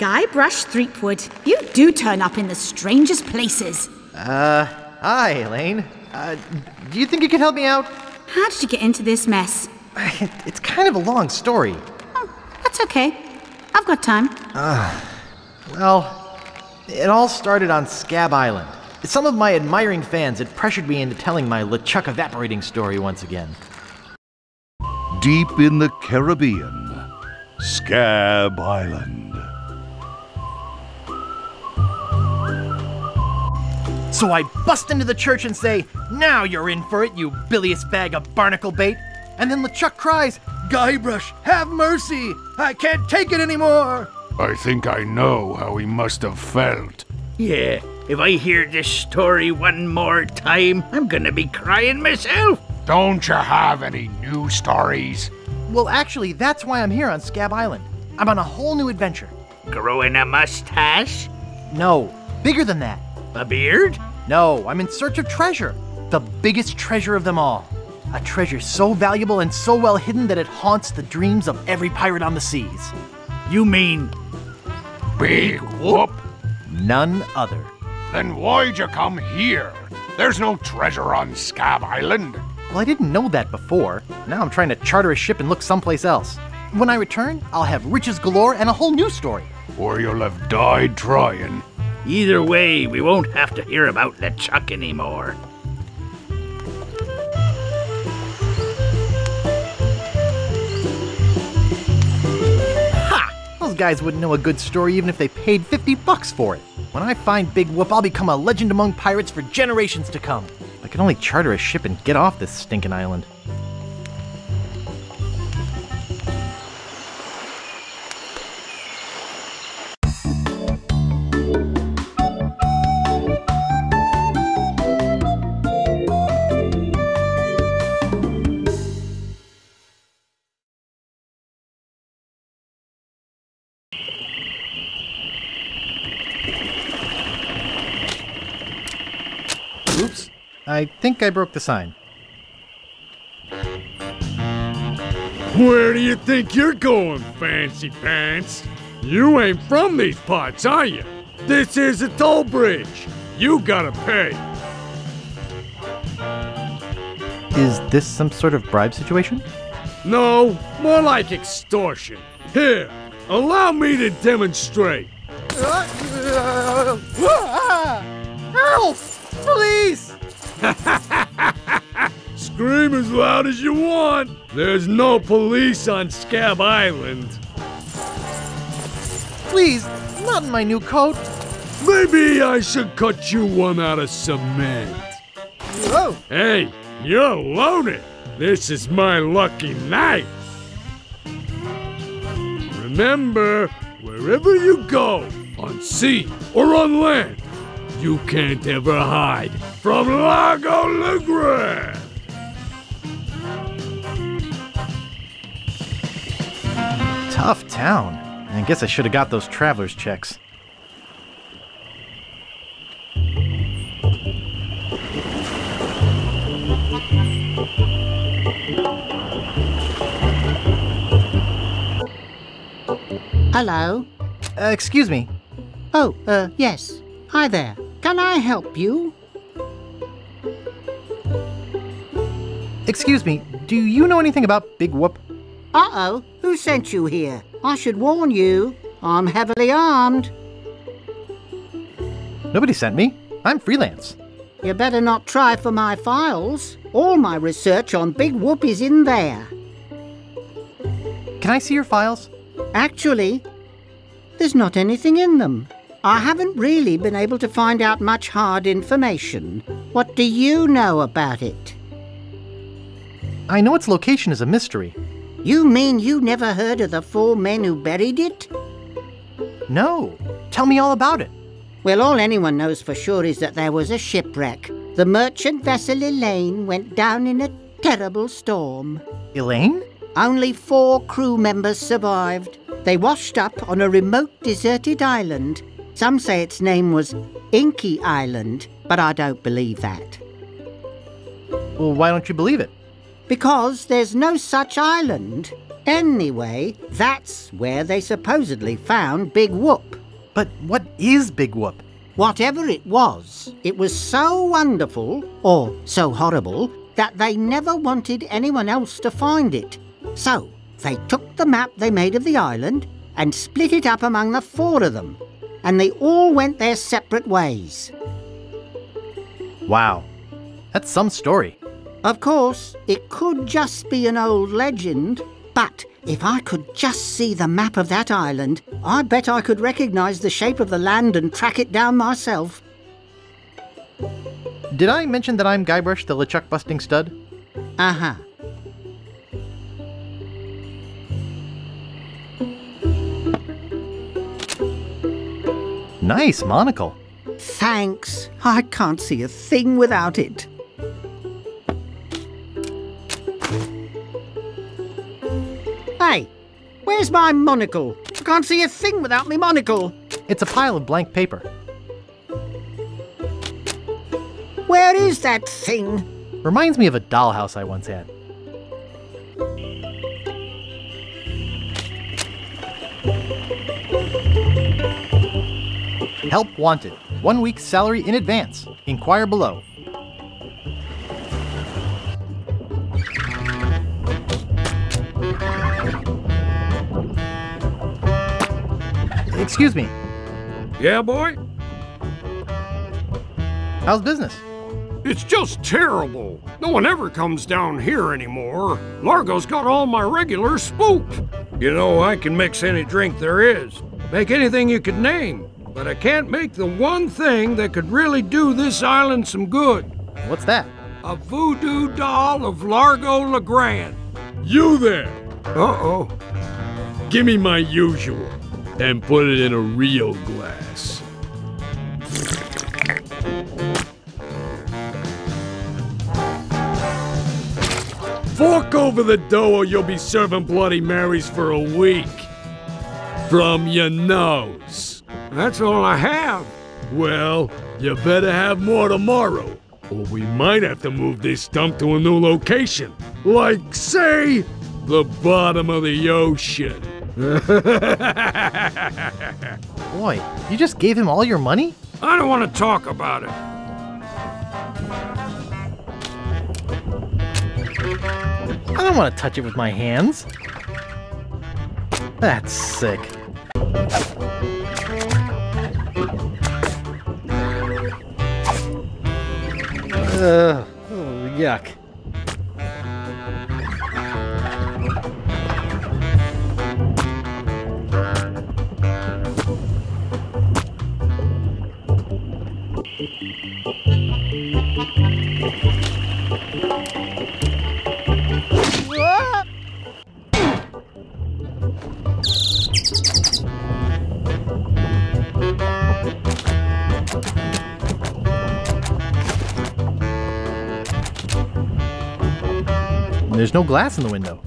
Guybrush Threepwood, you do turn up in the strangest places. Hi, Elaine. Do you think you could help me out? How did you get into this mess? It's kind of a long story. Oh, that's okay. I've got time. Well, it all started on Scab Island. Some of my admiring fans had pressured me into telling my LeChuck evaporating story once again. Deep in the Caribbean, Scab Island. So I bust into the church and say, "Now you're in for it, you bilious bag of barnacle bait." And then LeChuck cries, "Guybrush, have mercy! I can't take it anymore!" I think I know how he must have felt. Yeah, if I hear this story one more time, I'm gonna be crying myself. Don't you have any new stories? Well, actually, that's why I'm here on Scab Island. I'm on a whole new adventure. Growing a mustache? No, bigger than that. A beard? No, I'm in search of treasure. The biggest treasure of them all. A treasure so valuable and so well hidden that it haunts the dreams of every pirate on the seas. You mean Big Whoop? None other. Then why'd you come here? There's no treasure on Scab Island. Well, I didn't know that before. Now I'm trying to charter a ship and look someplace else. When I return, I'll have riches galore and a whole new story. Or you'll have died trying. Either way, we won't have to hear about LeChuck anymore. Ha! Those guys wouldn't know a good story even if they paid $50 for it. When I find Big Whoop, I'll become a legend among pirates for generations to come. I can only charter a ship and get off this stinking island. Oops, I think I broke the sign. Where do you think you're going, fancy pants? You ain't from these parts, are you? This is a toll bridge. You gotta pay. Is this some sort of bribe situation? No, more like extortion. Here, allow me to demonstrate. Help! Please! Scream as loud as you want. There's no police on Scab Island. Please, not in my new coat. Maybe I should cut you one out of cement. Whoa! Hey, you're loaded. This is my lucky night. Remember, wherever you go, on sea or on land, you can't ever hide from Largo Embargo. Tough town. I guess I should have got those traveler's checks. Hello? Excuse me. Oh, yes. Hi there. Can I help you? Excuse me, do you know anything about Big Whoop? Uh-oh. Who sent you here? I should warn you. I'm heavily armed. Nobody sent me. I'm freelance. You better not try for my files. All my research on Big Whoop is in there. Can I see your files? Actually, there's not anything in them. I haven't really been able to find out much hard information. What do you know about it? I know its location is a mystery. You mean you never heard of the 4 men who buried it? No. Tell me all about it. Well, all anyone knows for sure is that there was a shipwreck. The merchant vessel Elaine went down in a terrible storm. Elaine? Only 4 crew members survived. They washed up on a remote deserted island. Some say its name was Inky Island, but I don't believe that. Well, why don't you believe it? Because there's no such island. Anyway, that's where they supposedly found Big Whoop. But what is Big Whoop? Whatever it was so wonderful, or so horrible, that they never wanted anyone else to find it. So, they took the map they made of the island and split it up among the 4 of them, and they all went their separate ways. Wow, that's some story. Of course, it could just be an old legend, but if I could just see the map of that island, I bet I could recognise the shape of the land and track it down myself. Did I mention that I'm Guybrush the LeChuck-busting stud? Uh-huh. Nice monocle. Thanks. I can't see a thing without it. Hey, where's my monocle? I can't see a thing without my monocle. It's a pile of blank paper. Where is that thing? Reminds me of a dollhouse I once had. Help wanted. 1 week's salary in advance. Inquire below. Excuse me. Yeah, boy? How's business? It's just terrible. No one ever comes down here anymore. Largo's got all my regulars spooked. You know, I can mix any drink there is. Make anything you could name. But I can't make the one thing that could really do this island some good. What's that? A voodoo doll of Largo LeGrand. You there! Uh-oh. Give me my usual, and put it in a real glass. Fork over the dough or you'll be serving Bloody Marys for a week. From your nose. That's all I have. Well, you better have more tomorrow, or we might have to move this dump to a new location. Like, say, the bottom of the ocean. Boy, you just gave him all your money? I don't want to talk about it. I don't want to touch it with my hands. That's sick. Oh, yuck. There's no glass in the window.